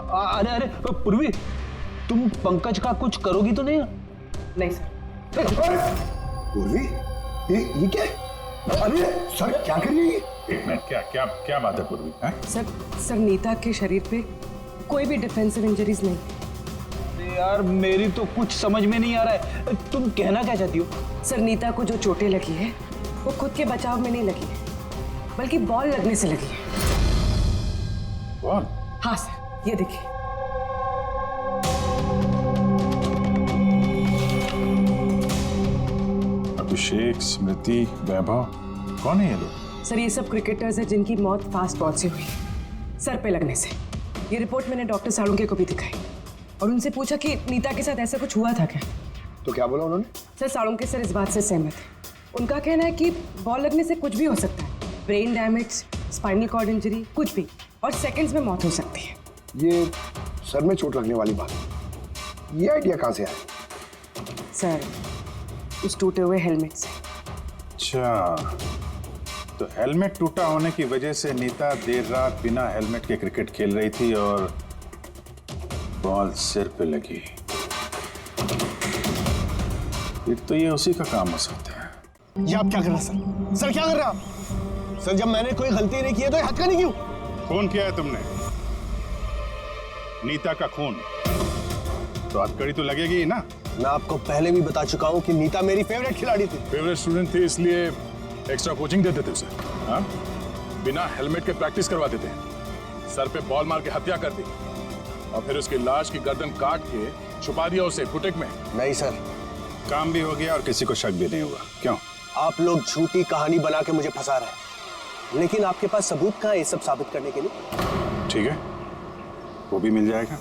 अरे अरे पूर्वी, तुम पंकज का कुछ करोगी तो नहीं? नहीं सर। पूर्वी, ये क्या है? अरे सर क्या कर रही है? एक मिनट, क्या क्या क्या बात है पूर्वी? सर नीता के शरीर पे कोई भी डिफेंसिव इंजरीज नहीं। अरे यार मेरी तो कुछ समझ में नहीं आ रहा है, तुम कहना क्या चाहती हो? सर नीता को जो चोटें लगी है वो खुद के बचाव में नहीं लगी है, बल्कि बॉल लगने से लगी है। बॉल? हाँ सर, ये देखिए। अभिषेक, स्मृति, वैभव, कौन है ये लोग? सर ये सब क्रिकेटर्स हैं जिनकी मौत फास्ट बॉल से हुई, सर पे लगने से। ये रिपोर्ट मैंने डॉक्टर साळुंके को भी दिखाई और उनसे पूछा कि नीता के साथ ऐसा कुछ हुआ था क्या। तो क्या बोला उन्होंने? सर साळुंके सर इस बात से सहमत है। उनका कहना है कि बॉल लगने से कुछ भी हो सकता है, brain damage, spinal cord injury, कुछ भी, और सेकंड्स में मौत हो सकती है। ये सर में चोट लगने वाली बात, ये आइडिया कहाँ से आया? सर उस टूटे हुए हेलमेट से। अच्छा, तो हेलमेट टूटा होने की वजह से नीता देर रात बिना हेलमेट के क्रिकेट खेल रही थी और बॉल सिर पे लगी। फिर तो ये उसी का काम हो सकता है। ये आप क्या कर रहे हैं सर? सर क्या कर रहे हैं आप? सर जब मैंने कोई गलती नहीं की है तो ये हथकड़ी क्यों? खून किया है तुमने, नीता का खून, तो हथकड़ी तो लगेगी ही ना। मैं आपको पहले भी बता चुका हूँ कि नीता मेरी फेवरेट खिलाड़ी थी। फेवरेट स्टूडेंट थे इसलिए एक्स्ट्रा कोचिंग देते थे उसे, हाँ? बिना हेलमेट के प्रैक्टिस करवाते थे, सर पे बॉल मार के हत्या कर दी और फिर उसकी लाश की गर्दन काट के छुपा दिया उसे फुटेक में। नहीं सर, काम भी हो गया और किसी को शक भी नहीं हुआ। क्यों? आप लोग झूठी कहानी बना के मुझे फंसा रहे हैं, लेकिन आपके पास सबूत कहाँ है ये सब साबित करने के लिए? ठीक है, वो भी मिल जाएगा।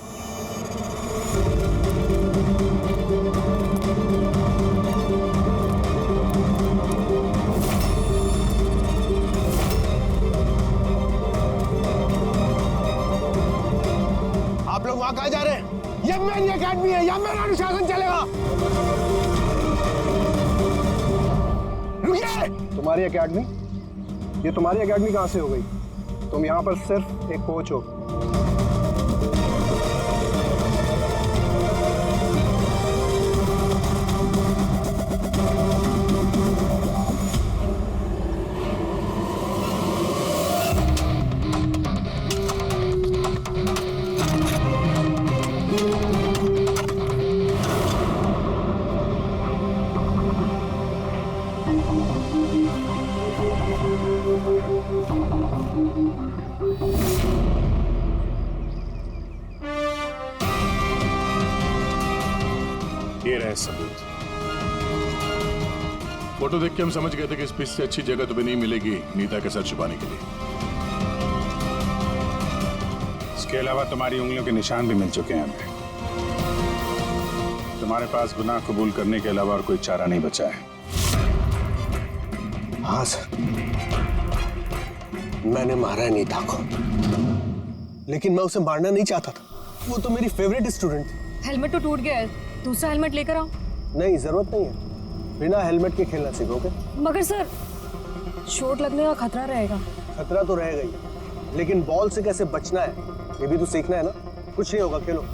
आप लोग वहां कहाँ जा रहे हैं? ये मेरी एकेडमी है, यहाँ मेरा अनुशासन चलेगा। रुकिए! तुम्हारी एकेडमी? ये तुम्हारी एकेडमी कहाँ से हो गई? तुम यहाँ पर सिर्फ एक कोच हो। ये रहे सबूत। फोटो देख के हम समझ गए थे कि इस पिच से अच्छी जगह तुम्हें नहीं मिलेगी नीता के सर छुपाने के लिए। इसके अलावा तुम्हारी उंगलियों के निशान भी मिल चुके हैं हमें। तुम्हारे पास गुनाह कबूल करने के अलावा और कोई चारा नहीं बचा है। हाँ सर, मैंने मारा है नीता को, लेकिन मैं उसे मारना नहीं चाहता था। वो तो मेरी फेवरेट स्टूडेंट थी। हेलमेट तो टूट गया है, दूसरा हेलमेट लेकर आओ। नहीं, जरूरत नहीं है, बिना हेलमेट के खेलना सीखोगे। मगर सर चोट लगने का खतरा रहेगा। खतरा तो रहेगा ही, लेकिन बॉल से कैसे बचना है ये भी तो सीखना है ना। कुछ नहीं होगा, खेलो।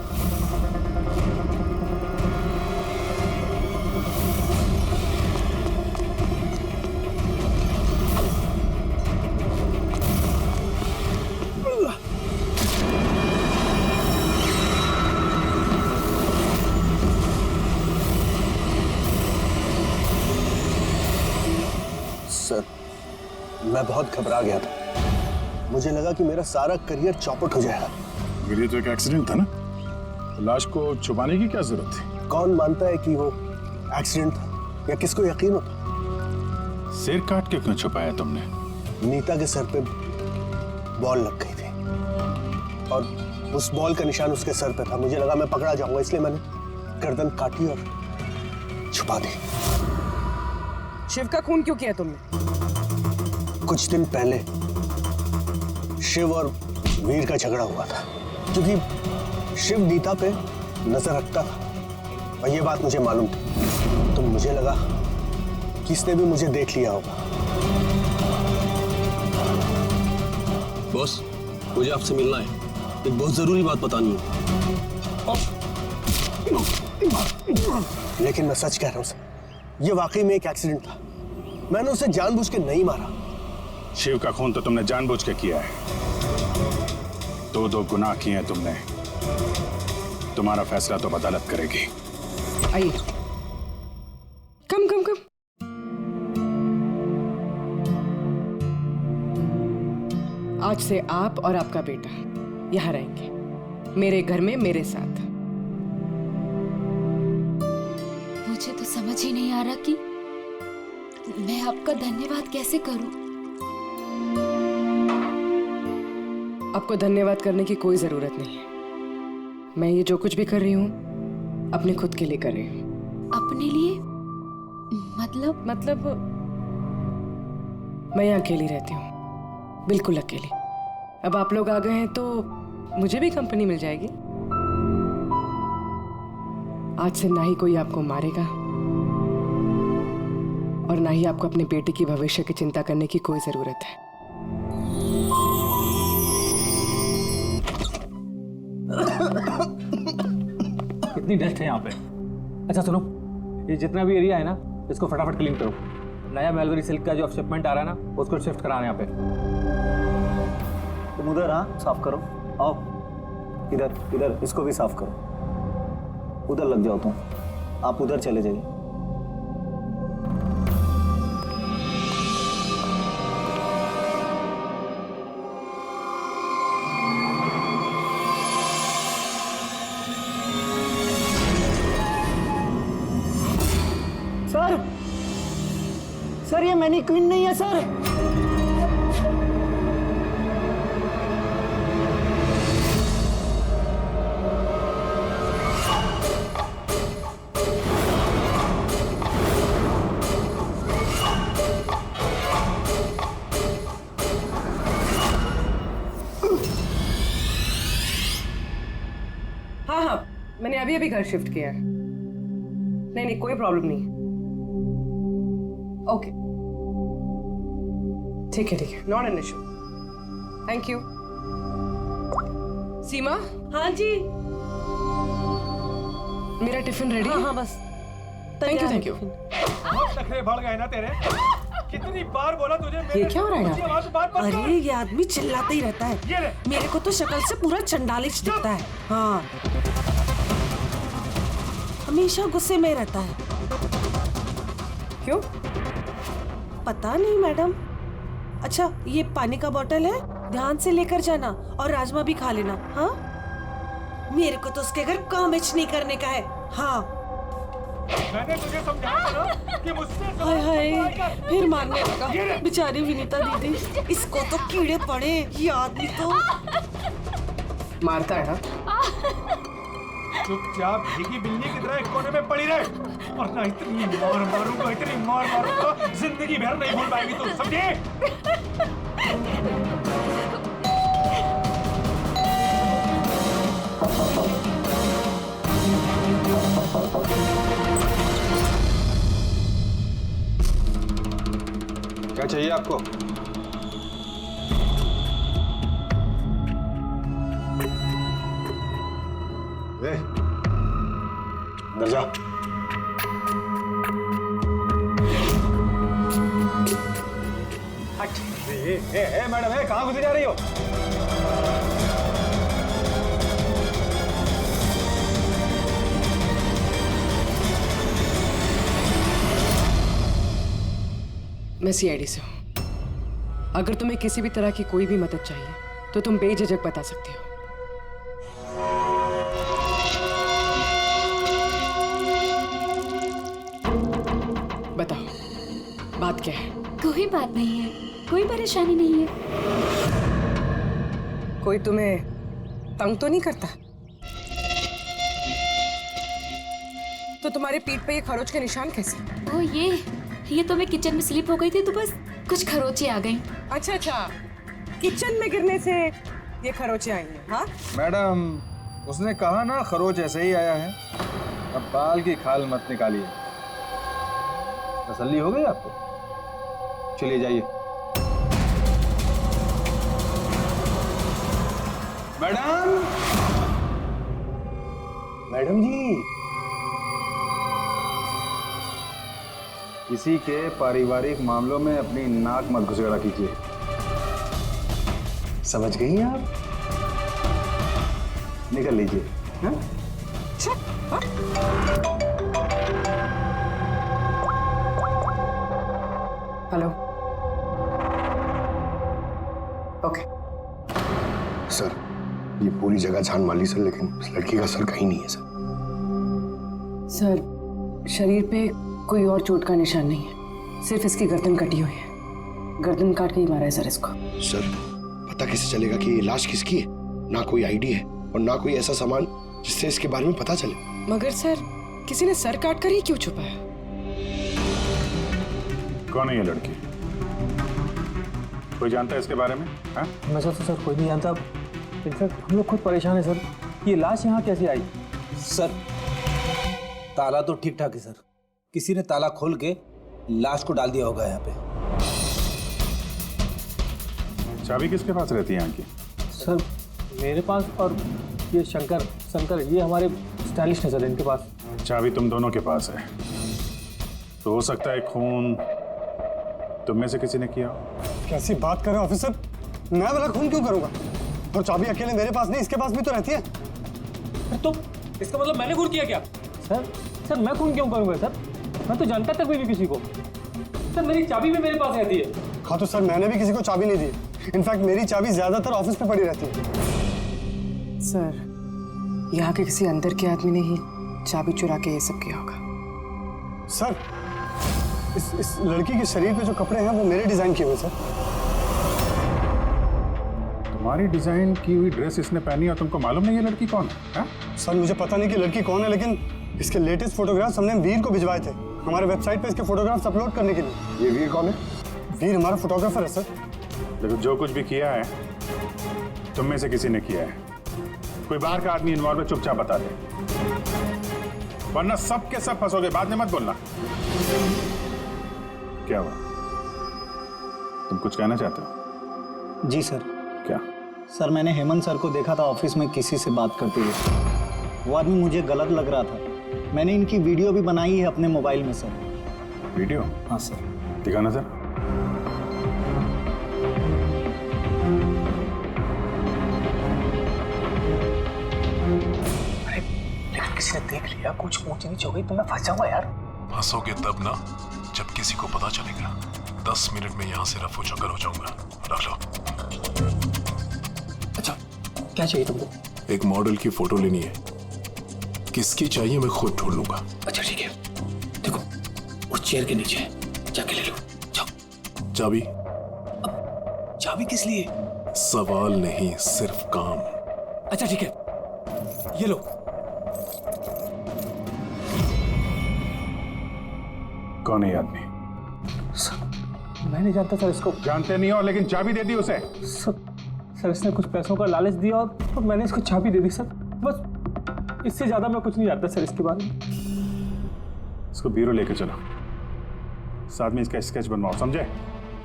सर, मैं बहुत घबरा गया था। मुझे लगा कि मेरा सारा करियर चौपट हो जाएगा। मगर ये तो एक एक्सीडेंट था ना, लाश को छुपाने की क्या जरूरत थी? कौन मानता है कि वो एक्सीडेंट था या किसको यकीन होता? सिर काट के क्यों छुपाया तुमने? नीता के सर पे बॉल लग गई थी और उस बॉल का निशान उसके सर पे था। मुझे लगा मैं पकड़ा जाऊंगा, इसलिए मैंने गर्दन काटी और छुपा दी। शिव का खून क्यों किया तुमने? कुछ दिन पहले शिव और वीर का झगड़ा हुआ था, क्योंकि शिव नीता पे नजर रखता था और ये बात मुझे मालूम थी, तो मुझे लगा कि इसने भी मुझे देख लिया होगा। बॉस, मुझे आपसे मिलना है। एक बहुत जरूरी बात बतानी है। लेकिन मैं सच कह रहा हूं सर, ये वाकई में एक एक्सीडेंट था। मैंने उसे जानबूझ के नहीं मारा। शिव का खून तो तुमने जानबूझ के किया है। दो गुनाह किए हैं तुमने। तुम्हारा फैसला तो अदालत करेगी। आइए, कम कम कम। आज से आप और आपका बेटा यहाँ रहेंगे, मेरे घर में मेरे साथ। मुझे तो समझ ही नहीं आ रहा कि मैं आपका धन्यवाद कैसे करूं। आपको धन्यवाद करने की कोई जरूरत नहीं है। मैं ये जो कुछ भी कर रही हूँ अपने खुद के लिए कर रही हूँ। अपने लिए? मतलब मैं यहाँ अकेली रहती हूँ, बिल्कुल अकेली। अब आप लोग आ गए हैं तो मुझे भी कंपनी मिल जाएगी। आज से ना ही कोई आपको मारेगा और ना ही आपको अपने बेटे की भविष्य की चिंता करने की कोई जरूरत है। कितनी डस्ट है यहाँ पे। अच्छा सुनो, ये जितना भी एरिया है ना, इसको फटाफट क्लीन करो। नया मेलवरी सिल्क का जो शिपमेंट आ रहा है ना, उसको शिफ्ट कराना यहाँ पे। तुम उधर, हाँ साफ करो। आओ इधर, इधर इसको भी साफ करो। उधर लग जाओ तुम, आप उधर चले जाइए। सर ये मैनीक्वीन नहीं है सर। हाँ हाँ, मैंने अभी अभी घर शिफ्ट किया है। नहीं कोई प्रॉब्लम नहीं। ओके ठीक है, not an issue. Thank you. Seema. हाँ जी। मेरा टिफिन रेडी? हाँ बस। Thank you. बहुत नखरे बढ़ गए ना तेरे। कितनी बार बोला तुझे? ये क्या हो रहा है यहाँ पे? अरे ये आदमी चिल्लाते ही रहता है। मेरे को तो शक्ल से पूरा चंडालिश दिखता है। हाँ, हमेशा गुस्से में रहता है। क्यों? पता नहीं मैडम। अच्छा ये पानी का बोतल है, ध्यान से लेकर जाना और राजमा भी खा लेना। हाँ, मेरे को तो उसके घर काम नहीं करने का है। हाँ मैंने तुझे समझाया ना कि मुझसे हाय हाय, फिर मारने लगा। बेचारी विनीता दीदी, इसको तो कीड़े पड़े। ये आदमी तो मारता है ना? चुपचाप भीगी बिल्ली की तरह एक कोने में पड़ी रहे, वरना इतनी मार मारूंगा जिंदगी भर नहीं भूल पाएगी तू, समझे? क्या चाहिए आपको? अंदर जा। मैडम कहाँ घुसे जा रही हो? मैं सीआईडी से हूँ। अगर तुम्हें किसी भी तरह की कोई भी मदद चाहिए तो तुम बेझिझक बता सकती हो। बताओ बात क्या है? कोई बात नहीं है, कोई परेशानी नहीं है। कोई तुम्हें तंग तो नहीं करता? तो तुम्हारी पीठ पे ये खरोच के निशान कैसे? ओ ये तो मैं किचन में स्लिप हो गई थी तो बस कुछ खरोचे आ गई। अच्छा, किचन में गिरने से ये खरोचे आई हैं? हाँ मैडम, उसने कहा ना खरोच ऐसे ही आया है। अब बाल की खाल मत निकालिए। तसल्ली हो गई आपको? चलिए जाइए। मैडम, मैडम जी, किसी के पारिवारिक मामलों में अपनी नाक मत घुसेड़ा कीजिए। समझ गई आप? निकल लीजिए। हाँ? हेलो। ओके। सर, ये पूरी जगह छान मार ली सर, लेकिन इस लड़की का सर कहीं नहीं है सर। सर, शरीर पे कोई और चोट का निशान नहीं है, सिर्फ इसकी गर्दन कटी हुई है। गर्दन काट के ही मारा है सर इसको। सर, पता कैसे चलेगा कि ये लाश किसकी है? ना कोई आईडी है और ना कोई ऐसा सामान जिससे इसके बारे में पता चले। मगर सर, किसी ने सर काट कर ही क्यों छुपाया? कौन है ये लड़की? कोई जानता है इसके बारे में? हाँ? मैं तो सर कोई नहीं जानता। इनफैक्ट हम लोग खुद परेशान है सर, ये लाश यहाँ कैसे आई? सर, ताला तो ठीक ठाक है सर, किसी ने ताला खोल के लाश को डाल दिया होगा यहाँ पे। चाबी किसके पास रहती है यहाँ की? सर मेरे पास, और ये शंकर ये हमारे स्टाइलिस्ट है सर, इनके पास। चाबी तुम दोनों के पास है, तो हो सकता है खून तुम में से किसी ने किया। कैसी बात कर रहे हैं ऑफिसर? मैं वाला खून क्यों करूंगा? और चाबी अकेले मेरे पास नहीं, इसके पास भी तो रहती है। तो इसका मतलब मैंने खून किया क्या? सर मैं खून क्यों करूंगा सर? मैं तो जानता तक भी किसी को। सर मेरी चाबी भी मेरे पास रहती है। हाँ तो सर, मैंने भी किसी को चाबी नहीं दी। इनफैक्ट मेरी चाबी ज्यादातर ऑफिस पे पड़ी रहती है। सर, यहाँ के किसी अंदर के आदमी ने ही चाबी चुरा के ये सब किया होगा। सर, इस लड़की के शरीर पे जो कपड़े हैं वो मेरे डिजाइन किए हुए सर। तुम्हारी डिजाइन की हुई ड्रेस इसने पहनी और तुमको मालूम नहीं ये लड़की कौन है? सर मुझे पता नहीं कि लड़की कौन है, लेकिन इसके लेटेस्ट फोटोग्राफ्स हमने वीर को भिजवाए थे हमारे वेबसाइट पे इसके फोटोग्राफ्स अपलोड करने के लिए। ये वीर कौन है? वीर हमारा फोटोग्राफर है सर। लेकिन जो कुछ भी किया है तुम में से किसी ने किया है। कोई बाहर का आदमी इन्वॉल्व है, चुपचाप बता दे, वरना सब के सब फंसोगे। बाद में मत बोलना। क्या हुआ? तुम कुछ कहना चाहते हो? जी सर। क्या? सर, मैंने हेमंत सर को देखा था ऑफिस में किसी से बात करते हुए। वो आदमी मुझे गलत लग रहा था। मैंने इनकी वीडियो भी बनाई है अपने मोबाइल में सर। वीडियो? हाँ सर। दिखाना सर। लेकिन किसी ने देख लिया, कुछ ऊंच नीच हो गई तो मैं फंस जाऊंगा यार। फंसोगे तब ना जब किसी को पता चलेगा। 10 मिनट में यहाँ से रफू चक्कर हो जाऊंगा। रख लो। अच्छा, क्या चाहिए तुमको? एक मॉडल की फोटो लेनी है। किसकी चाहिए मैं खुद ढूंढ लूंगा। अच्छा ठीक है, देखो उस चेयर के नीचे जाके ले लो। जाओ। चाबी? चाबी किस लिए? सवाल नहीं, सिर्फ काम। अच्छा ठीक है, ये लो। कौन है ये आदमी? मैं नहीं जानता सर इसको। जानते नहीं हो, लेकिन चाबी दे दी उसे। सर इसने कुछ पैसों का लालच दिया और मैंने इसको चाबी दे दी सर। बस इससे ज्यादा मैं कुछ नहीं जानता सर इसके बारे में। इसको ब्यूरो लेके चलो, साथ में इसका स्केच बनवाओ, समझे?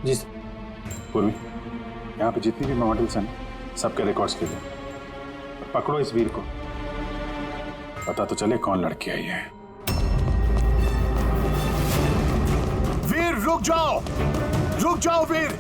जी सर। पूर्वी, यहाँ पे जितनी भी मॉडल्स हैं सबके रिकॉर्ड्स के लिए पकड़ो इस वीर को। पता तो चले कौन लड़की आई है। वीर रुक जाओ, रुक जाओ वीर।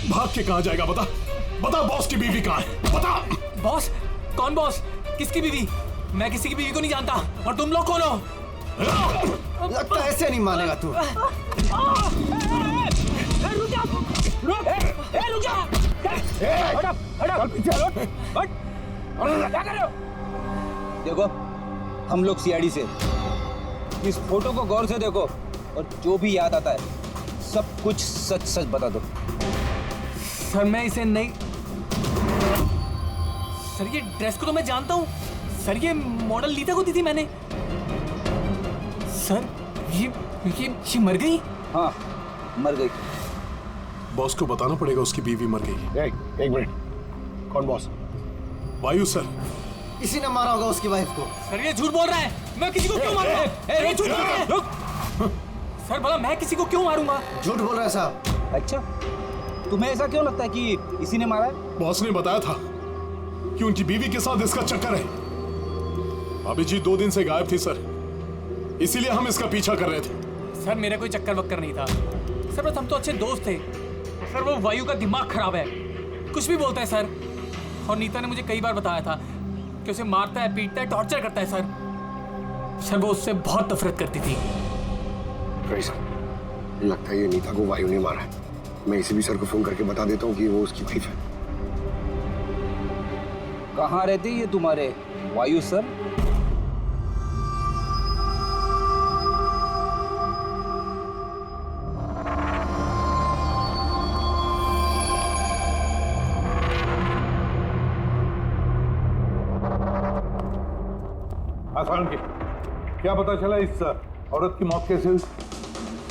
भाग के कहाँ जाएगा? बता बता, बॉस की बीवी कहाँ है? बता। बॉस? कौन बॉस? किसकी बीवी? मैं किसी की बीवी को नहीं जानता। और तुम लोग कौन हो? लगता है ऐसे नहीं मानेगा तू। देखो, हम लोग सीआईडी से। इस फोटो को गौर से देखो और जो भी याद आता है सब कुछ सच सच बता दो। सर मैं इसे नहीं। सर ये ड्रेस को तो मैं जानता हूँ। सर ये मॉडल लीता को दी थी मैंने। सर ये मर गई? हाँ मर गई। बॉस को बताना पड़ेगा उसकी बीवी मर गई। एक मिनट, कौन बॉस? वायु सर। किसी ने मारा होगा उसकी वाइफ को। सर ये झूठ बोल रहा है, मैं किसी को क्यों मारूंगा? ये झूठ बोल रहा है। रुक सर, भला मैं किसी को क्यों मारूंगा? झूठ बोल रहा है साहब। अच्छा, तुम्हें ऐसा क्यों लगता है कि इसी ने मारा है? बॉस ने बताया था कि उनकी बीवी के साथ इसका चक्कर है। भाभी जी 2 दिन से गायब थी सर, इसीलिए हम इसका पीछा कर रहे थे। सर मेरा कोई चक्कर वक्कर नहीं था सर, बस हम तो अच्छे दोस्त थे। सर वो वायु का दिमाग खराब है, कुछ भी बोलता है सर। और नीता ने मुझे कई बार बताया था कि उसे मारता है, पीटता है, टॉर्चर करता है सर। सर वो उससे बहुत नफरत करती थी। सर, लगता है ये नीता को वायु ने मारा है। मैं इसी भी सर को फोन करके बता देता हूँ कि वो उसकी वाइफ है। कहाँ रहते ये तुम्हारे वायु सर? आसान की क्या पता चला इस औरत की मौत कैसे हुई?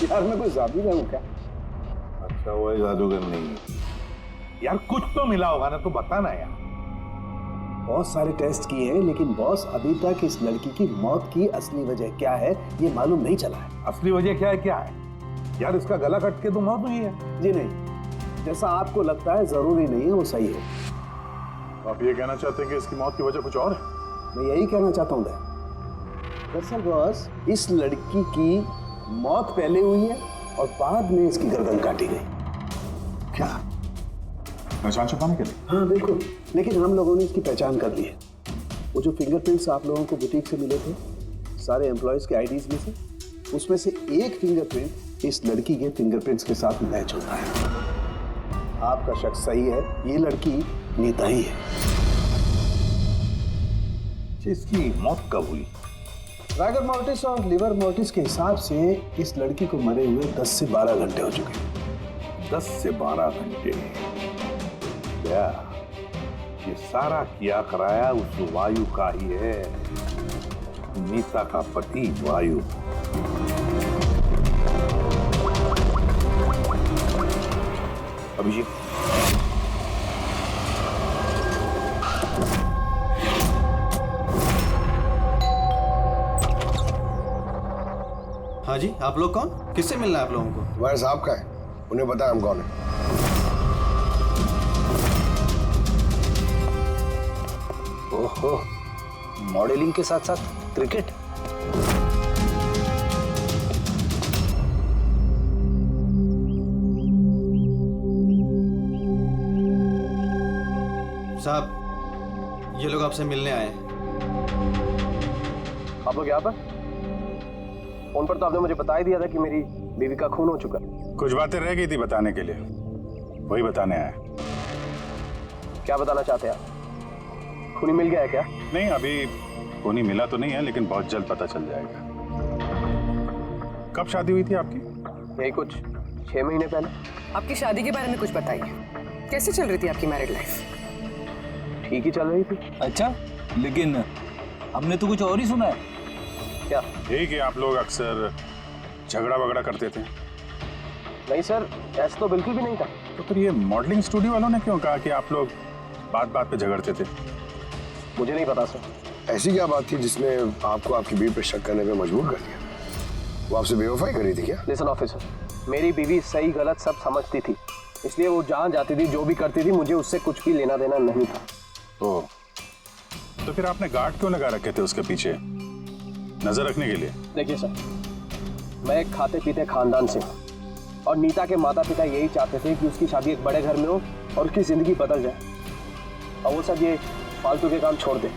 यार मैं कोई जादूगर हूँ क्या? अच्छा वो जादूगर नहीं है यार, कुछ तो मिला होगा ना, तो बता ना यार। बहुत सारे टेस्ट किए हैं लेकिन बॉस अभी तक इस लड़की की मौत की असली वजह क्या है ये मालूम नहीं चला है। असली वजह क्या है यार? इसका गला कट के तो मौत हुई है। जी नहीं, जैसा आपको लगता है जरूरी नहीं है वो सही हो। आप ये कहना चाहते हैं कि इसकी मौत की वजह कुछ और है? मैं यही कहना चाहता हूँ दरअसल बॉस, इस लड़की की मौत पहले हुई है और बाद में इसकी गर्दन काटी गई। क्या पहचान छुपाने के लिए? हाँ बिल्कुल, लेकिन हम लोगों ने इसकी पहचान कर ली है। वो जो फिंगरप्रिंट्स आप लोगों को बुटीक से मिले थे सारे एम्प्लॉयज के आईडीज में से, उसमें से एक फिंगरप्रिंट इस लड़की के फिंगरप्रिंट्स के साथ मैच होता है। आपका शक सही है, ये लड़की नीता ही है। इसकी मौत कब हुई? रागर मोर्टिस और लिवर मोर्टिस के हिसाब से इस लड़की को मरे हुए 10 से 12 घंटे हो चुके हैं। 10 से 12 घंटे? क्या ये सारा किया कराया उस वायु का ही है, नीता का पति वायु। अभिषेक, हाँ जी, आप लोग कौन? किससे मिलना है आप लोगों को? तुम्हारे साहब का है, उन्हें पता है हम कौन है। ओहो, मॉडलिंग के साथ साथ क्रिकेट। साहब, ये लोग आपसे मिलने आए हैं। आप लोग यहाँ पर? फोन पर तो आपने मुझे बता ही दिया था कि मेरी बीवी का खून हो चुका। कुछ बातें रह गई थी बताने के लिए, वही बताने आया। क्या बताना चाहते हैं आप? खूनी मिल गया है क्या? नहीं, अभी खूनी मिला तो नहीं है, लेकिन बहुत जल्द पता चल जाएगा। कब शादी हुई थी आपकी? यही कुछ 6 महीने पहले। आपकी शादी के बारे में कुछ बताइए, कैसे चल रही थी आपकी मैरिड लाइफ? ठीक ही चल रही थी। अच्छा, लेकिन हमने तो कुछ और ही सुना है। क्या? यही कि आप लोग अक्सर झगड़ा वगड़ा करते थे। नहीं सर, ऐसा तो बिल्कुल भी नहीं था। तो फिर ये मॉडलिंग स्टूडियो वालों ने क्यों कहा कि आप लोग बात बात पे झगड़ते थे? मुझे नहीं पता सर। ऐसी क्या बात थी जिसने आपको आपकी बीवी पे शक करने पे मजबूर कर दिया? वो आपसे बेवफाई कर रही थी क्या? लिसन ऑफिसर, मेरी बीवी सही गलत सब समझती थी, इसलिए वो जहाँ जाती थी जो भी करती थी मुझे उससे कुछ भी लेना देना नहीं था। तो फिर आपने गार्ड क्यों लगा रखे थे उसके पीछे, नजर रखने के लिए? देखिए सर, मैं एक खाते पीते खानदान से हूँ और नीता के माता पिता यही चाहते थे कि उसकी शादी एक बड़े घर में हो और उसकी जिंदगी बदल जाए, और वो सब ये फालतू के काम छोड़ दे।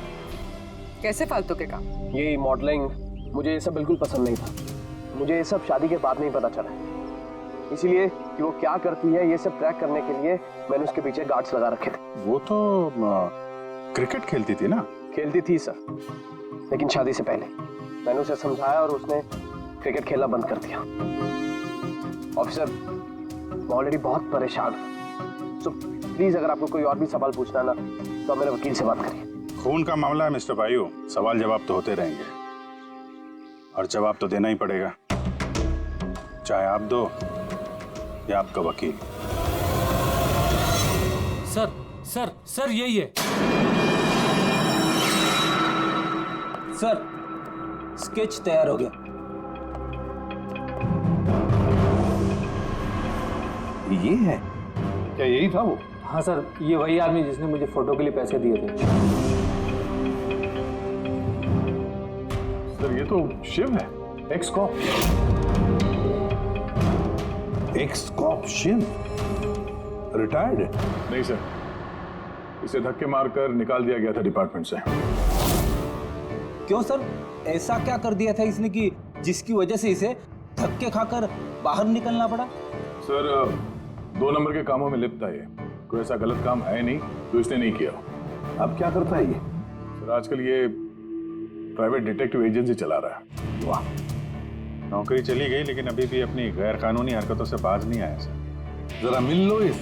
कैसे फालतू के काम? ये मॉडलिंग, मुझे ये सब बिल्कुल पसंद नहीं था। मुझे ये सब शादी के बाद नहीं पता चला, इसीलिए कि वो क्या करती है ये सब ट्रैक करने के लिए मैंने उसके पीछे गार्ड्स लगा रखे थे। वो तो क्रिकेट खेलती थी ना? खेलती थी सर, लेकिन शादी से पहले मैंने उसे समझाया और उसने क्रिकेट खेलना बंद कर दिया। ऑफिसर, मैं ऑलरेडी बहुत परेशान हूँ, सो प्लीज अगर आपको कोई और भी सवाल पूछना है ना तो आप मेरे वकील से बात करिए। खून का मामला है मिस्टर वायु, सवाल जवाब तो होते रहेंगे और जवाब तो देना ही पड़ेगा, चाहे आप दो या आपका वकील। सर सर सर यही है। सर स्केच तैयार हो गया। ये है क्या? यही था वो? हाँ सर, ये वही आदमी जिसने मुझे फोटो के लिए पैसे दिए थे। सर ये तो शिव है, ex cop. Ex cop Shiv retired है? नहीं सर, इसे धक्के मारकर निकाल दिया गया था डिपार्टमेंट से। क्यों सर, ऐसा क्या कर दिया था इसने कि जिसकी वजह से इसे धक्के खाकर बाहर निकलना पड़ा? सर 2 नंबर के कामों में लिप्त है ये। कोई ऐसा गलत काम है नहीं जो इसने नहीं किया। अब क्या करता है ये? सर आजकल ये प्राइवेट डिटेक्टिव एजेंसी चला रहा है। वाह, नौकरी चली गई लेकिन अभी भी अपनी गैर कानूनी हरकतों से बाज नहीं आया सर। जरा मिल लो इस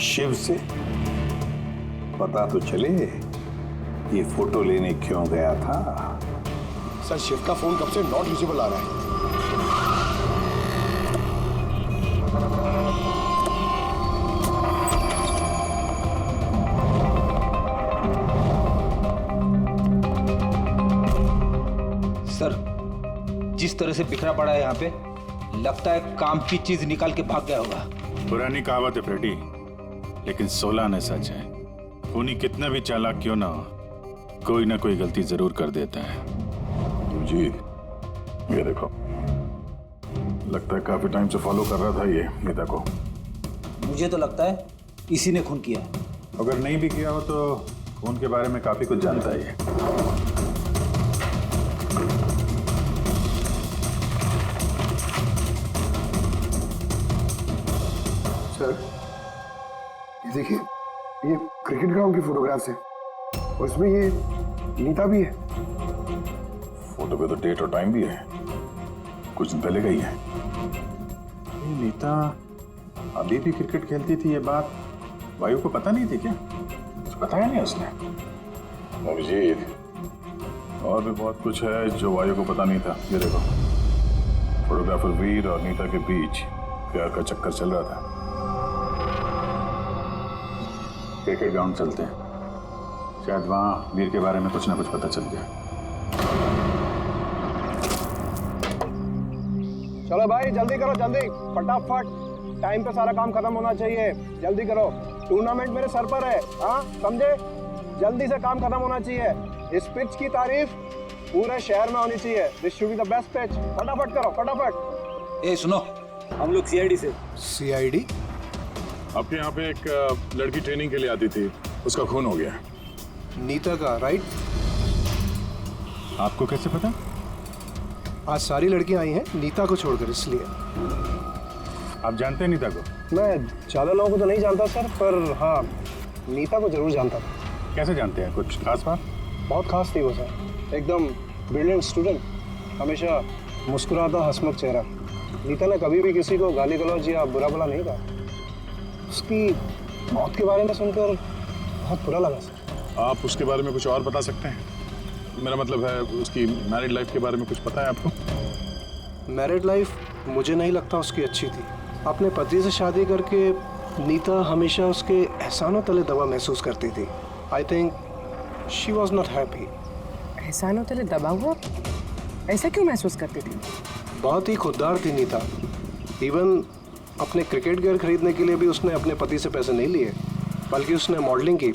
शिव से, पता तो चले ये फोटो लेने क्यों गया था। सर शिव का फोन कब से नॉट यूजेबल आ रहा है। सर जिस तरह से बिखरा पड़ा है यहाँ पे, लगता है काम की चीज निकाल के भाग गया होगा। पुरानी कहावत है फ्रेडी, लेकिन 16 आने सच है। खूनी कितना भी चालाक क्यों ना हो, कोई ना कोई गलती जरूर कर देता है। जी ये देखो, लगता है काफी टाइम से फॉलो कर रहा था ये नीता को। मुझे तो लगता है इसी ने खून किया। अगर नहीं भी किया हो तो खून के बारे में काफी कुछ जानता है ये। सर ये देखिए, ये क्रिकेट ग्राउंड की फोटोग्राफ्स है और इसमें ये नीता भी है। फोटो पे तो डेट और टाइम भी है, कुछ दिन पहले गई है। ये नीता अभी भी क्रिकेट खेलती थी, ये बात वायु को पता नहीं थी क्या? कुछ बताया नहीं उसने। अभिजीत, और भी बहुत कुछ है जो वायु को पता नहीं था। ये देखो, फोटोग्राफर वीर और नीता के बीच प्यार का चक्कर चल रहा था। क्रिकेट ग्राउंड चलते हैं, शायद वहाँ वीर के बारे में कुछ ना कुछ पता चल गया। चलो भाई जल्दी करो, जल्दी फटाफट, टाइम पे सारा काम खत्म होना चाहिए। जल्दी करो, टूर्नामेंट मेरे सर पर है, हाँ समझे? जल्दी से काम खत्म होना चाहिए। इस पिच की तारीफ पूरे शहर में होनी चाहिए। This should be the best pitch. फटाफट करो, फटाफट। ए सुनो, हम लोग सीआईडी से। सीआईडी? आपके यहाँ पे एक लड़की ट्रेनिंग के लिए आती थी, उसका खून हो गया। नीता का, राइट? आपको कैसे पता? आज सारी लड़कियां आई हैं नीता को छोड़कर, इसलिए। आप जानते हैं नीता को? मैं ज्यादा लोगों को तो नहीं जानता सर, पर हाँ नीता को जरूर जानता था। कैसे जानते हैं? कुछ खास बात? बहुत खास थी वो सर, एकदम ब्रिलियंट स्टूडेंट, हमेशा मुस्कुराता हंसमुख चेहरा। नीता ने कभी भी किसी को गाली गलौज या बुरा भला नहीं कहा। उसकी मौत के बारे में सुनकर बहुत बुरा लगा सर। आप उसके बारे में कुछ और बता सकते हैं? मेरा मतलब है उसकी मैरिड लाइफ के बारे में कुछ पता है आपको? मैरिड लाइफ मुझे नहीं लगता उसकी अच्छी थी। अपने पति से शादी करके नीता हमेशा उसके एहसानों तले दबा महसूस करती थी। I think she was not happy. एहसानों तले दबा हुआ? ऐसा क्यों महसूस करती थी? बहुत ही खुददार थी नीता। इवन अपने क्रिकेट गियर खरीदने के लिए भी उसने अपने पति से पैसे नहीं लिए, बल्कि उसने मॉडलिंग की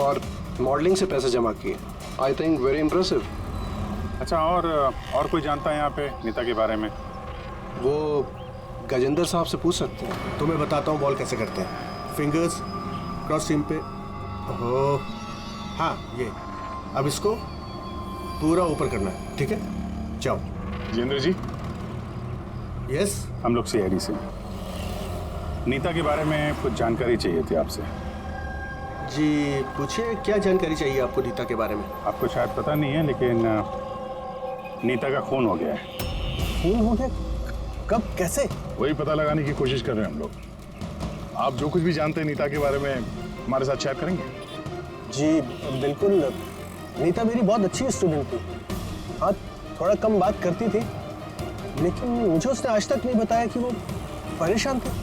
और मॉडलिंग से पैसे जमा किए। I think very impressive. अच्छा, और कोई जानता है यहाँ पे नीता के बारे में? वो गजेंद्र साहब से पूछ सकते हैं। तो मैं बताता हूँ बॉल कैसे करते हैं। फिंगर्स क्रॉस सीम पे, ओहो हाँ ये, अब इसको पूरा ऊपर करना है, ठीक है? जाओ। जितेंद्र जी। यस, हम लोग सीआईडी से। नीता के बारे में कुछ जानकारी चाहिए थी आपसे। जी पूछिए, क्या जानकारी चाहिए आपको नीता के बारे में? आपको शायद पता नहीं है, लेकिन नीता का खून हो गया है। खून हो गया? कब, कैसे? वही पता लगाने की कोशिश कर रहे हैं हम लोग। आप जो कुछ भी जानते हैं नीता के बारे में हमारे साथ शेयर करेंगे? जी बिल्कुल। नीता मेरी बहुत अच्छी स्टूडेंट थी। हाँ थोड़ा कम बात करती थी, लेकिन मुझे उसने आज तक नहीं बताया कि वो परेशान थे।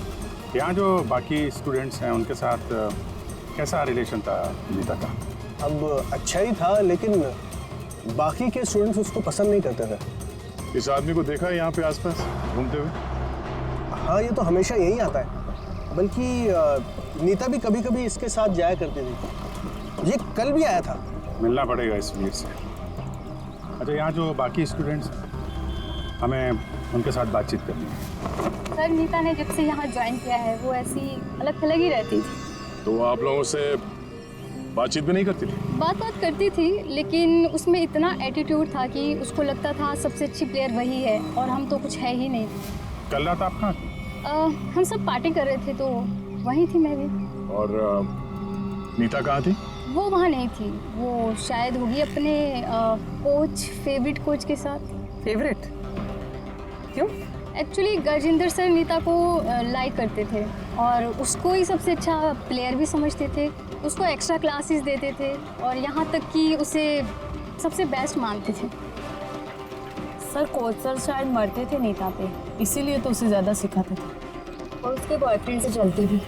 यहाँ जो बाकी स्टूडेंट्स हैं उनके साथ कैसा रिलेशन था नीता का? अब अच्छा ही था, लेकिन बाकी के स्टूडेंट्स उसको पसंद नहीं करते थे। इस आदमी को देखा है यहाँ पे आसपास घूमते हुए? हाँ, ये तो हमेशा यही आता है। बल्कि नीता भी कभी कभी इसके साथ जाया करती थी। ये कल भी आया था। मिलना पड़ेगा इस वीर से। अच्छा, यहाँ जो बाकी स्टूडेंट्स, हमें उनके साथ बातचीत करनी है। सर नीता ने जब से यहाँ ज्वाइन किया है वो ऐसी अलग थलग ही रहती थी। तो आप लोगों से बातचीत भी नहीं करती थी? बात करती थी, लेकिन उसमें इतना एटीट्यूड था कि उसको लगता था सबसे अच्छी प्लेयर वही है और हम तो कुछ है ही नहीं। कल रात आप कहाँ थी? हम सब पार्टी कर रहे थे तो वहीं थी मैं भी। और नीता कहाँ थी? वो वहाँ नहीं थी, वो शायद होगी अपने कोच, फेवरेट कोच के साथ। फेवरेट? क्यों? एक्चुअली गजेंद्र सर नीता को लाइक करते थे और उसको ही सबसे अच्छा प्लेयर भी समझते थे। उसको एक्स्ट्रा क्लासेस देते थे और यहाँ तक कि उसे सबसे बेस्ट मानते थे। सर कोच सर शायद मरते थे नीता पे, इसीलिए तो उसे ज़्यादा सिखाते थे और उसके बॉयफ्रेंड से चलती थी।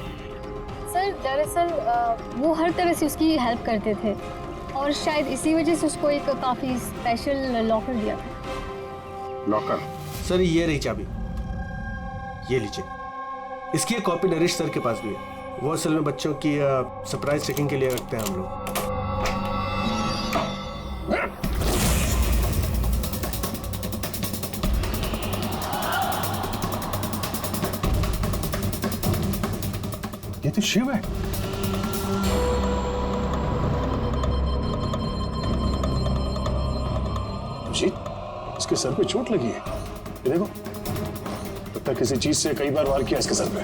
सर दरअसल वो हर तरह से उसकी हेल्प करते थे और शायद इसी वजह से उसको एक काफ़ी स्पेशल लॉकर दिया था। लॉकर? सर ये रही चाबी, ये लीजिए। इसकी एक कॉपी नरेश सर के पास भी है। वो असल में बच्चों की सरप्राइज चेकिंग के लिए रखते हैं हम लोग। ये तो शिव है। जी, इसके सर पे चोट लगी है। ये देखो, लगता है किसी चीज से कई बार वार किया इसके सर पे।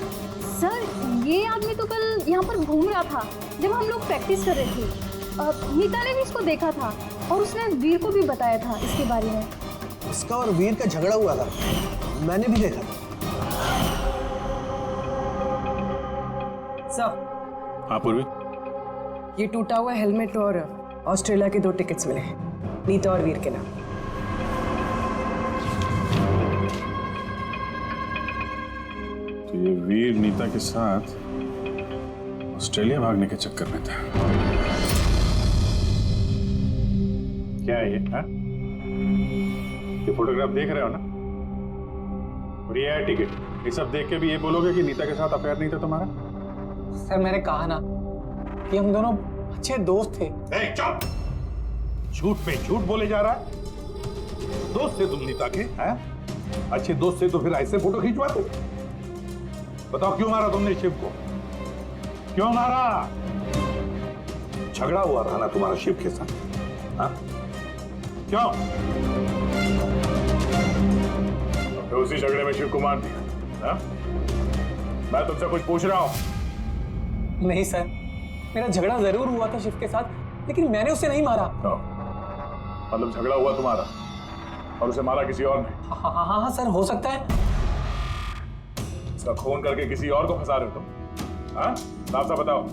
सर ये आदमी तो कल यहाँ पर घूम रहा था जब हम लोग प्रैक्टिस कर रहे थे। नीता ने भी इसको देखा था और उसने वीर को भी बताया था इसके बारे में। इसका और वीर का झगड़ा हुआ था, मैंने भी देखा। सर, हाँ पूर्वी, ये टूटा हुआ हेलमेट और ऑस्ट्रेलिया के 2 टिकट्स मिले हैं, नीता और वीर के नाम। तो ये वीर नीता के साथ ऑस्ट्रेलिया भागने के चक्कर में था। क्या है ये? हाँ? ये फोटोग्राफ देख रहे हो ना? और ये है टिकट। ये सब देख के भी ये बोलोगे कि नीता के साथ अफेयर नहीं था तुम्हारा? सर मैंने कहा ना कि हम दोनों अच्छे दोस्त थे। चुप! झूठ पे झूठ बोले जा रहा है। दोस्त थे तुम नीता के? हैं? अच्छे दोस्त थे तो फिर ऐसे फोटो खिंचवाते? बताओ क्यों मारा तुमने शिव को? क्यों मारा? झगड़ा हुआ था ना तुम्हारा शिव के साथ? हाँ? क्यों? तो उसी झगड़े में शिव को मार दिया। हाँ? मैं तुमसे कुछ पूछ रहा हूं। नहीं सर, मेरा झगड़ा जरूर हुआ था शिव के साथ, लेकिन मैंने उसे नहीं मारा। मतलब झगड़ा हुआ तुम्हारा और उसे मारा किसी और ने? हाँ सर, हो सकता है। इसका खून करके किसी और को फंसा रहे हो तुम? हाँ? साफ साफ बताओ,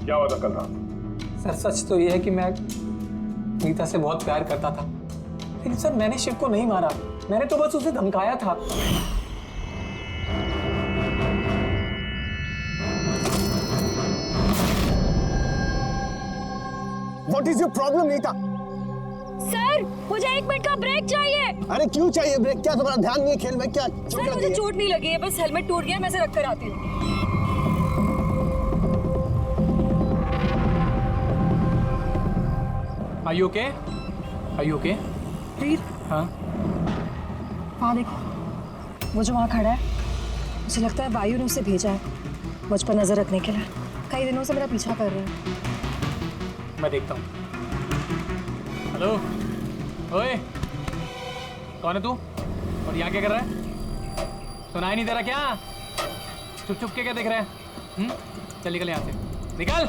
क्या हुआ था कल रात? सर सच तो ये है कि मैं नीता से बहुत प्यार करता था, लेकिन सर मैंने शिव को नहीं मारा, मैंने तो बस उसे धमकाया था। What is your problem, Nita? Sir मुझे 1 मिनट का ब्रेक चाहिए। अरे क्यों चाहिए ब्रेक? क्या तुम्हारा ध्यान नहीं है खेल में? क्या सर मुझे चोट नहीं लगी है, बस हेलमेट टूट गया, मैं इसे रख कर आती हूँ। Are you okay? Are you okay? वीर, हाँ? हाँ देखो, वो जो वहाँ खड़ा है, मुझे लगता है वायु ने उसे भेजा है मुझ पर नजर रखने के लिए। कई दिनों से मेरा पीछा कर रहे हैं। मैं देखता हूँ। हेलो, ओए, कौन है तू? और यहाँ क्या कर रहा है? सुनाई नहीं दे रहा क्या? चुप चुप के क्या देख रहा है? चल निकल यहाँ से, निकल।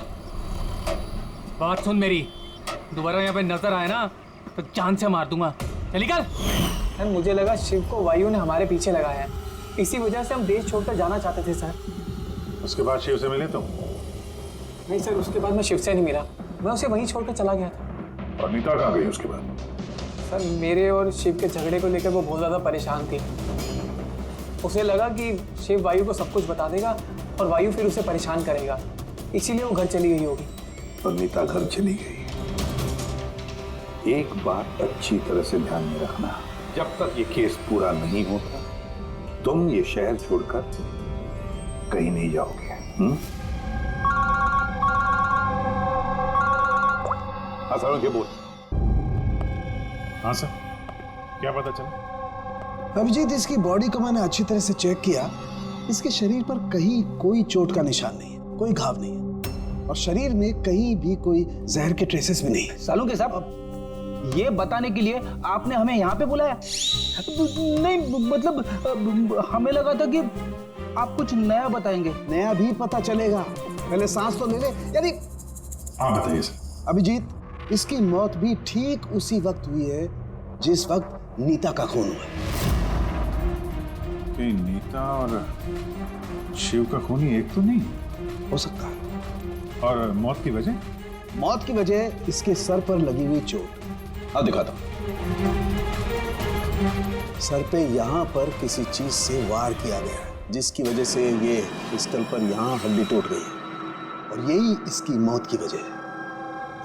बात सुन मेरी, दोबारा यहाँ पे नजर आए ना तो जान से मार दूंगा। चल निकल। सर मुझे लगा शिव को वायु ने हमारे पीछे लगाया है, इसी वजह से हम देश छोड़कर जाना चाहते थे सर। उसके बाद शिव से मिले तुम? नहीं सर, उसके बाद मैं शिव से नहीं मिला, मैं उसे वहीं छोड़कर चला गया था। और नीता कहाँ गई उसके बाद? सर मेरे और शिव के झगड़े को लेकर वो बहुत ज़्यादा परेशान थी। उसे लगा कि शिव वायु को सब कुछ बता देगा और वायु फिर उसे परेशान करेगा, इसीलिए वो घर चली गई होगी। और नीता घर चली गई। एक बात अच्छी तरह से ध्यान में रखना, जब तक ये केस पूरा नहीं होता तुम ये शहर छोड़कर कहीं नहीं जाओगे। हाँ सर, ये बोल। हाँ सर, क्या पता चला? अभिजीत, इसकी बॉडी को मैंने अच्छी तरह से चेक किया। इसके शरीर पर कहीं कोई चोट का निशान नहीं है, कोई घाव नहीं है, और शरीर में कहीं भी कोई जहर के ट्रेसेस भी नहीं है। सालुंके साहब, ये बताने के लिए आपने हमें यहाँ पे बुलाया? नहीं, मतलब हमें लगा था कि आप कुछ नया बताएंगे। नया भी पता चलेगा, पहले सांस तो ले ले। यानी हाँ बताइए सर। अभिजीत, इसकी मौत भी ठीक उसी वक्त हुई है जिस वक्त नीता का खून हुआ। कि नीता और शिव का खून ही एक तो नहीं हो सकता है। और मौत की वजह? मौत की वजह इसके सर पर लगी हुई चोट। हाँ दिखाता हूं। सर पे यहाँ पर किसी चीज से वार किया गया है, जिसकी वजह से ये पिस्टल पर यहाँ हड्डी टूट गई है, और यही इसकी मौत की वजह है।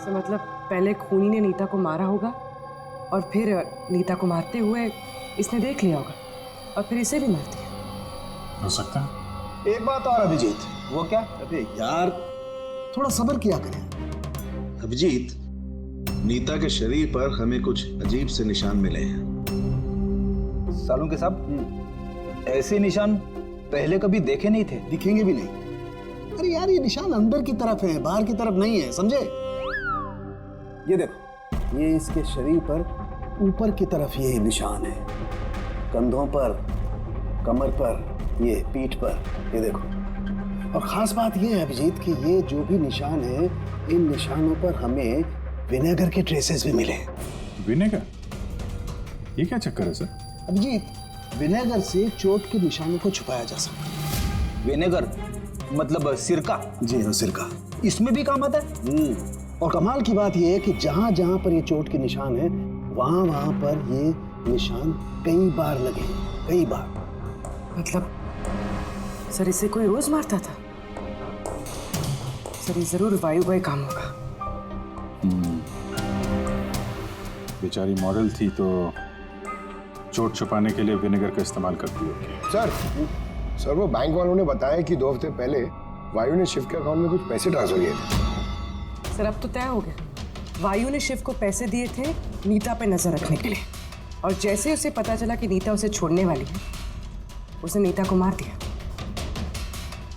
तो मतलब पहले खूनी ने नीता को मारा होगा और फिर नीता को मारते हुए इसने देख लिया होगा और फिर इसे भी मार दिया। हो सकता है। एक बात और अभिजीत। वो क्या? अरे यार, थोड़ा सब्र किया करें। अभिजीत, नीता के शरीर पर हमें कुछ अजीब से निशान मिले हैं। सालुंके साहब, ऐसे निशान पहले कभी देखे नहीं थे। दिखेंगे भी नहीं। अरे यार, ये निशान अंदर की तरफ है, बाहर की तरफ नहीं है, समझे? ये देखो, ये इसके शरीर पर ऊपर की तरफ ये निशान है, कंधों पर, कमर पर, ये पीठ पर, ये देखो। और खास बात ये है अभिजीत कि ये जो भी निशान है, इन निशानों पर हमें विनेगर के ट्रेसेस भी मिले। विनेगर? ये क्या चक्कर है सर? अभिजीत, विनेगर से चोट के निशानों को छुपाया जा सकता है। विनेगर मतलब सिरका? जी हाँ, सिरका। इसमें भी काम आता है। और कमाल की बात यह है कि जहां जहां पर ये चोट के निशान है, वहां वहां पर ये निशान कई बार लगे, कई बार। मतलब सर इसे कोई रोज मारता था? सर ये जरूर वायु का ही काम होगा। बेचारी मॉडल थी तो चोट छुपाने के लिए विनेगर का इस्तेमाल करती होगी। सर वो बैंक वालों ने बताया कि 2 हफ्ते पहले वायु ने शिव के अकाउंट में कुछ पैसे ट्रांसफर किए थे। सर अब तो तय हो गया, वायु ने शिव को पैसे दिए थे नीता पे नजर रखने के लिए, और जैसे उसे पता चला कि नीता उसे छोड़ने वाली है, उसने नीता को मार दिया।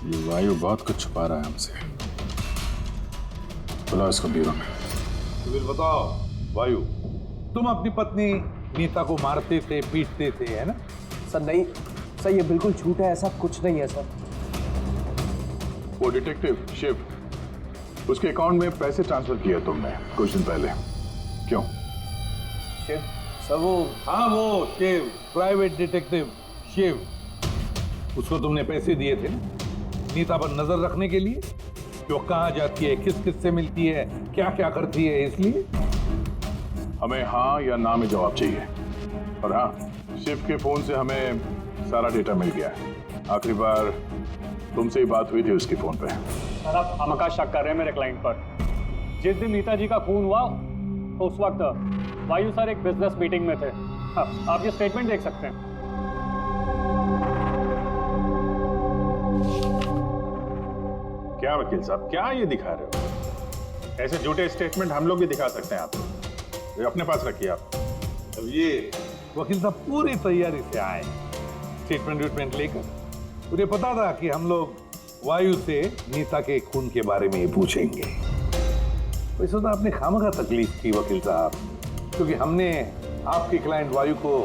ये वायु बहुत कुछ छुपा रहा है हमसे। बुलाओ इसको ब्यूरो में। सिविल, बताओ वायु, तुम अपनी पत्नी नीता को मारते थे, पीटते थे, है ना? सर नहीं सर, ये बिल्कुल झूठ है, ऐसा कुछ नहीं है सर। वो डिटेक्टिव शिव, उसके अकाउंट में पैसे ट्रांसफर किए तुमने कुछ दिन पहले, क्यों? शिव सर वो? हाँ वो शिव, प्राइवेट डिटेक्टिव शिव, उसको तुमने पैसे दिए थे नीता पर नजर रखने के लिए, कि वो कहाँ जाती है, किस किस से मिलती है, क्या क्या करती है, इसलिए। हमें हाँ या ना में जवाब चाहिए। और हाँ, शिव के फोन से हमें सारा डेटा मिल गया है। आखिरी बार तुमसे ही बात हुई थी उसके फोन पे। सर आप हमका शक कर रहे हैं मेरे क्लाइंट पर। जिस दिन नीता जी का खून हुआ तो उस वक्त वायु सर एक बिजनेस मीटिंग में थे। हाँ, आप ये स्टेटमेंट देख सकते हैं। क्या वकील साहब, क्या ये दिखा रहे हो? ऐसे झूठे स्टेटमेंट हम लोग भी दिखा सकते हैं आपको, ये अपने पास रखिए आप। अब ये वकील साहब पूरी तैयारी से आए स्टेटमेंट लेकर। उन्हें पता था कि हम लोग वायु से नीता के खून के बारे में पूछेंगे। वैसे तो आपने खामखा तकलीफ की वकील साहब, क्योंकि हमने आपके क्लाइंट वायु को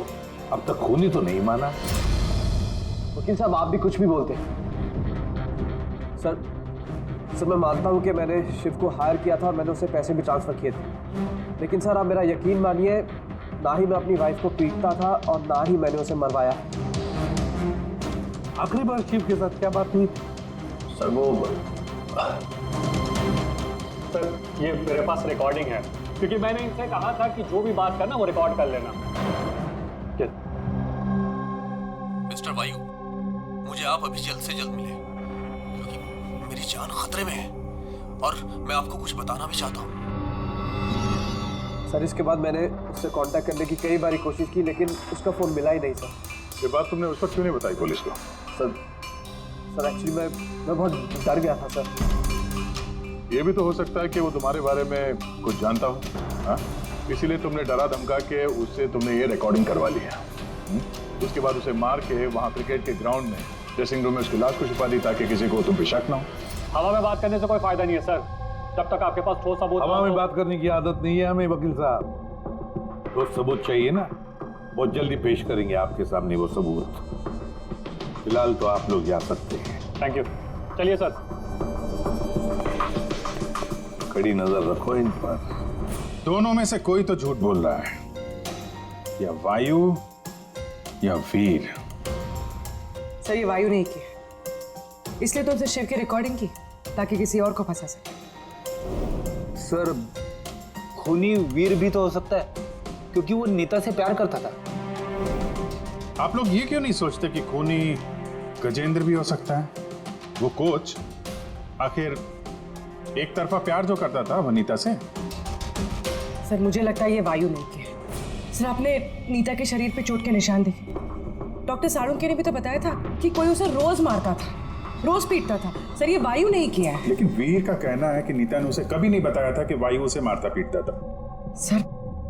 अब तक खूनी तो नहीं माना। वकील साहब आप भी कुछ भी बोलते हैं। सर मैं मानता हूं कि मैंने शिव को हायर किया था और मैंने उसे पैसे भी ट्रांसफर किए थे, लेकिन सर आप मेरा यकीन मानिए, ना ही मैं अपनी वाइफ को पीटता था और ना ही मैंने उसे मरवाया। आखिरी बार शिव के साथ क्या बात हुई? सर वो सर ये मेरे पास रिकॉर्डिंग है, क्योंकि मैंने इनसे कहा था कि जो भी बात करना वो रिकॉर्ड कर लेना। मिस्टर वायु, मुझे आप अभी जल्द से जल्द मिले, क्योंकि मेरी जान खतरे में है। और मैं आपको कुछ बताना भी चाहता हूँ। सर इसके बाद मैंने उससे कांटेक्ट करने की कई बार कोशिश की, लेकिन उसका फ़ोन मिला ही नहीं सर। ये बात तुमने उस वक्त क्यों नहीं बताई पुलिस को? सर एक्चुअली मैं बहुत डर गया था सर। ये भी तो हो सकता है कि वो तुम्हारे बारे में कुछ जानता हो, हाँ? इसीलिए तुमने डरा धमका के उससे तुमने ये रिकॉर्डिंग करवा ली है। उसके बाद उसे मार के वहाँ क्रिकेट के ग्राउंड में ड्रेसिंग रूम में उसकी लाश को छुपा दी ताकि किसी को तुम पे शक ना हो। हवा में बात करने से कोई फायदा नहीं है सर, जब तक आपके पास ठोस सबूत। हवा में बात करने की आदत नहीं है हमें वकील साहब। ठोस सबूत चाहिए ना, बहुत जल्दी पेश करेंगे आपके सामने वो सबूत। फिलहाल तो आप लोग जा सकते हैं। थैंक यू, चलिए सर। कड़ी नजर रखो इन पर। दोनों में से कोई तो झूठ बोल रहा है, या वायु या वीर। सर ये वायु नहीं किया, इसलिए तो उनसे शिव की रिकॉर्डिंग की ताकि किसी और को फंसा सके। सर खूनी वीर भी तो हो सकता है, क्योंकि वो नीता से प्यार करता था। आप लोग ये क्यों नहीं सोचते कि खूनी गजेंद्र भी हो सकता है? वो कोच आखिर एक तरफा प्यार जो करता था वनीता से। सर मुझे लगता है ये वायु नहीं किया। सर आपने नीता के शरीर पे चोट के निशान देखे। डॉक्टर साळुंखे ने भी तो बताया था कि कोई उसे रोज मारता था, रोज पीटता था। सर ये वायु नहीं किया है। लेकिन वीर का कहना है कि नीता ने उसे कभी नहीं बताया था कि वायु उसे मारता पीटता था।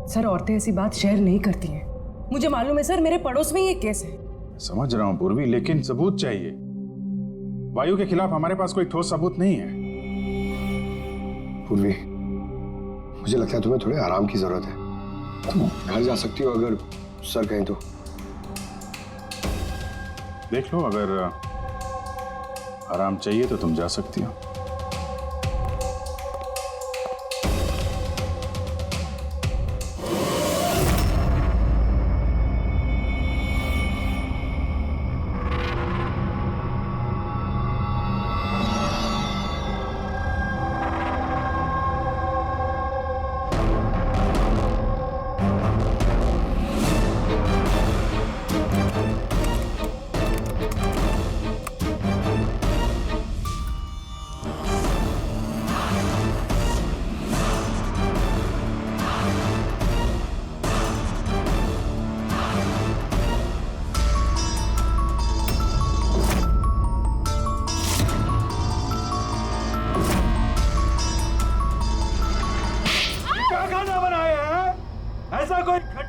सर औरतें ऐसी बात शेयर नहीं करती हैं। मुझे मालूम है सर, मेरे पड़ोस में ये केस है। समझ रहा हूं पूर्वी, लेकिन सबूत चाहिए। वायु के खिलाफ हमारे पास कोई ठोस सबूत नहीं है। पूर्वी, मुझे लगता है तुम्हें थोड़े आराम की जरूरत है। तुम घर जा सकती हो अगर सर कहें तो। देख लो, अगर आराम चाहिए तो तुम जा सकती हो।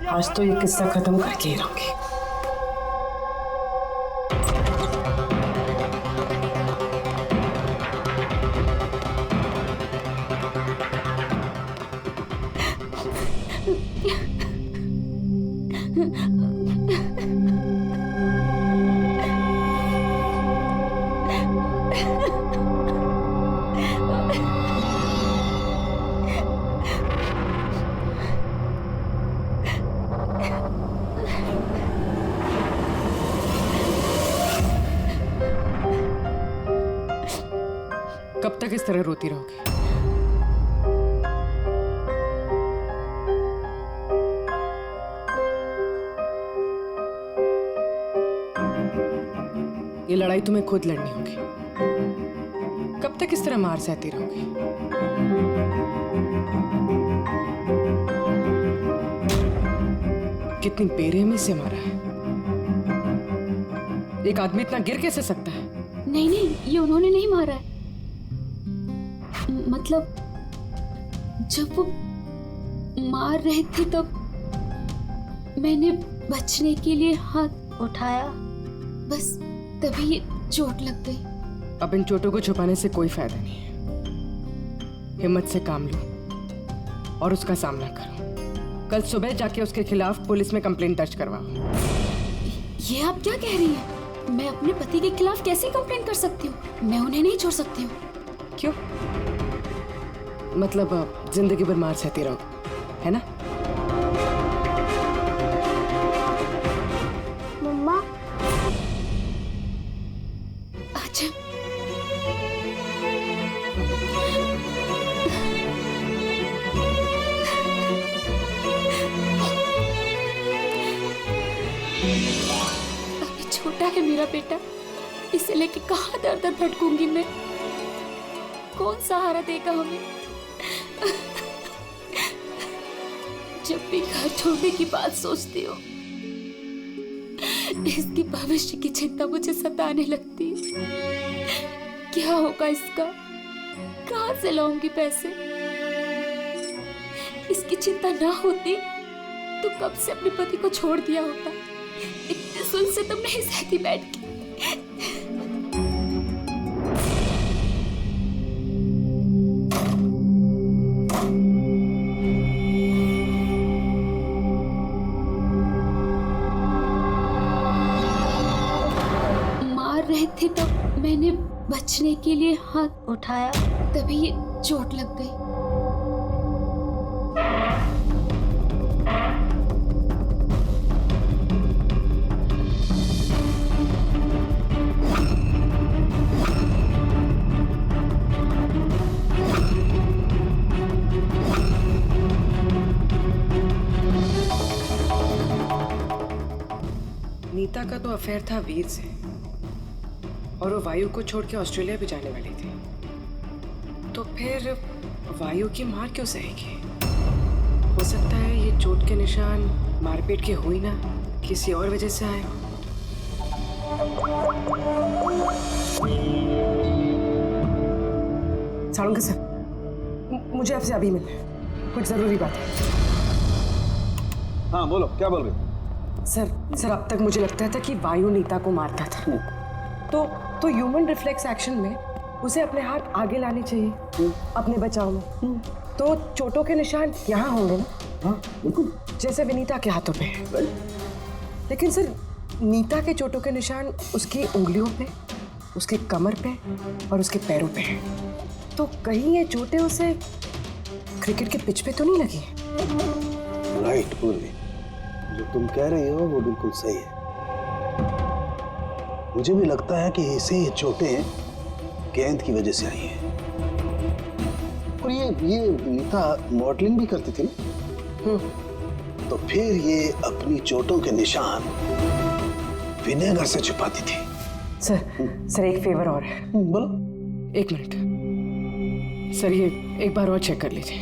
आज तो ये किस्सा खत्म करके ही रहूंगी। कब तक इस तरह रोती रहोगी? ये लड़ाई तुम्हें खुद लड़नी होगी। कब तक इस तरह मार सहती रहोगी? कितनी बेरहमी से मारा है। एक आदमी इतना गिर कैसे सकता है? नहीं नहीं, ये उन्होंने नहीं मारा है। मतलब जब वो मार रहे थे तब मैंने बचने के लिए हाथ उठाया, बस तभी ये चोट लग गई। अब इन चोटों को छुपाने से कोई फायदा नहीं है। हिम्मत से काम लो और उसका सामना करो। कल सुबह जाके उसके खिलाफ पुलिस में कंप्लेंट दर्ज करवाओ। ये आप क्या कह रही हैं? मैं अपने पति के खिलाफ कैसे कंप्लेंट कर सकती हूँ? मैं उन्हें नहीं छोड़ सकती हूँ। क्यों? मतलब जिंदगी भर मार सहती रहो, है ना? मम्मा, अच्छा अभी छोटा है मेरा बेटा, इसे लेके कहाँ दर दर भटकूंगी मैं। कौन सहारा देगा हमें? जब भी घर छोड़ने की बात सोचती हो, इसकी भविष्य की चिंता मुझे सताने लगती है। क्या होगा इसका? कहाँ से लाऊंगी पैसे? इसकी चिंता ना होती तो कब से अपने पति को छोड़ दिया होता। इतने सुन से तुम नहीं सहती बैठ के। मार रहे थे तो मैंने बचने के लिए हाथ उठाया, तभी ये चोट लग गई। नीता का तो अफेयर था वीर से, और वो वायु को छोड़ के ऑस्ट्रेलिया भी जाने वाली थी। तो फिर वायु की मार क्यों सहेगी? हो सकता है ये चोट के निशान मारपीट के हो ही ना, किसी और वजह से आए हो। साळुंके सर, मुझे आपसे अभी मिलना है, कुछ जरूरी बात है। हाँ बोलो, क्या बोल रहे? सर अब तक मुझे लगता था कि वायु नीता को मारता था, तो ह्यूमन रिफ्लेक्स एक्शन में उसे अपने हाथ आगे लाने चाहिए अपने बचाव में। तो चोटों के निशान यहाँ होंगे ना? हाँ बिल्कुल, जैसे विनीता के हाथों पे है। लेकिन सर नीता के चोटों के निशान उसकी उंगलियों पे, उसके कमर पे और उसके पैरों पे है। तो कहीं ये चोटें उसे क्रिकेट के पिच पे तो नहीं लगी? राइट पूर्वी, जो तुम कह रही हो वो बिल्कुल सही है। मुझे भी लगता है कि इसे ये चोटें गेंद की वजह से आई हैं। और ये नीता मॉडलिंग भी करती थी ना, तो फिर ये अपनी चोटों के निशान विनेगर से छुपाती थी। सर एक फेवर और है। बोलो। एक मिनट सर, ये एक बार और चेक कर लीजिए।